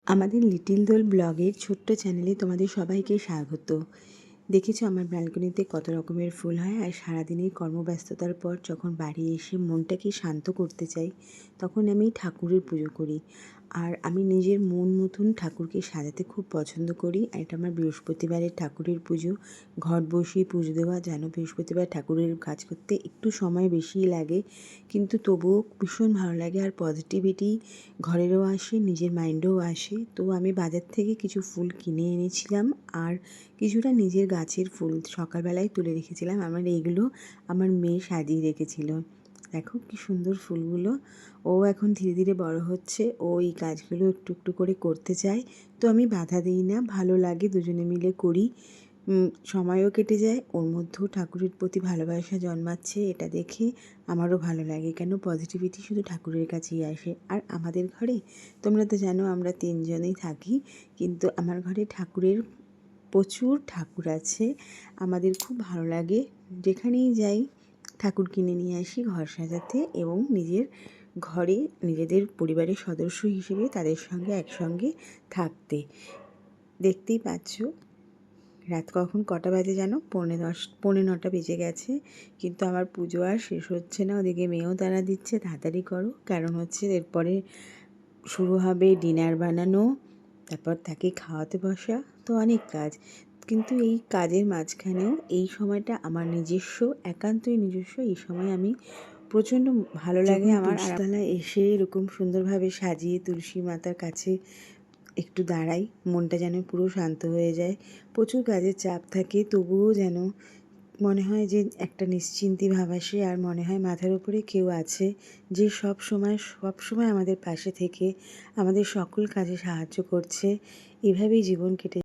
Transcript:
আমাদের লিটিল দোল ব্লগের ছোট্ট চ্যানেলে তোমাদের সবাইকে স্বাগত। দেখেছো আমার ব্যালকনিতে কত রকমের ফুল হয়, আর সারাদিনের কর্মব্যস্ততার পর যখন বাড়ি এসে মনটাকে শান্ত করতে চাই তখন আমি ঠাকুরের পুজো করি। আর আমি নিজের মন মতন ঠাকুরকে সাজাতে খুব পছন্দ করি। আর এটা আমার বৃহস্পতিবারের ঠাকুরের পুজো। ঘট বসিয়ে পুজো দেওয়া, যেন বৃহস্পতিবার ঠাকুরের কাজ করতে একটু সময় বেশিই লাগে, কিন্তু তবুও ভীষণ ভালো লাগে। আর পজিটিভিটি ঘরেরও আসে, নিজের মাইন্ডেও আসে। তো আমি বাজার থেকে কিছু ফুল কিনে এনেছিলাম, আর কিছুটা নিজের গাছের ফুল সকালবেলায় তুলে রেখেছিলাম। এইগুলো আমার মেয়ে সাজিয়ে রেখেছিল। দেখো কি সুন্দর ফুলগুলো। ও এখন ধীরে ধীরে বড় হচ্ছে, ও এই কাজগুলো একটু একটু করে করতে চায়। তো আমি বাধা দিই না, ভালো লাগে, দুজনে মিলে করি। সময়ও কেটে যায়, ওর মধ্যেও ঠাকুরের প্রতি ভালোবাসা জন্মাচ্ছে। এটা দেখে আমারও ভালো লাগে, কেন পজিটিভিটি শুধু ঠাকুরের কাছেই আসে। আর আমাদের ঘরে তোমরা তো জানো আমরা 3 জনেই থাকি, কিন্তু আমার ঘরে ঠাকুরের প্রচুর ঠাকুর আছে। আমাদের খুব ভালো লাগে, যেখানেই যাই ঠাকুর কিনে নিয়ে আসি ঘর সাজাতে, এবং নিজের ঘরে নিজেদের পরিবারের সদস্য হিসেবে তাদের সঙ্গে একসঙ্গে থাকতে। দেখতেই পাচ্ছ রাত কখন কটা বাজে জানো? 9:45 বেজে গেছে, কিন্তু আমার পুজো আর শেষ হচ্ছে না। ওদিকে মেয়েও তাড়া দিচ্ছে, তাড়াতাড়ি করো, কারণ হচ্ছে এরপরে শুরু হবে ডিনার বানানো, তারপর তাকে খাওয়াতে বসা, তো অনেক কাজ। কিন্তু এই কাজের মাঝখানেও এই সময়টা আমার নিজস্ব, একান্তই নিজস্ব। এই সময় আমি প্রচণ্ড ভালো লাগে আমার। তুলসীতলায় এসে এরকম সুন্দরভাবে সাজিয়ে তুলসী মাতার কাছে একটু দাঁড়াই, মনটা যেন পুরো শান্ত হয়ে যায়। প্রচুর কাজের চাপ থাকে, তবুও যেন মনে হয় যে একটা নিশ্চিন্তি ভাব আসে, আর মনে হয় মাথার উপরে কেউ আছে যে সব সময় আমাদের পাশে থেকে আমাদের সকল কাজে সাহায্য করছে। এভাবেই জীবন কেটে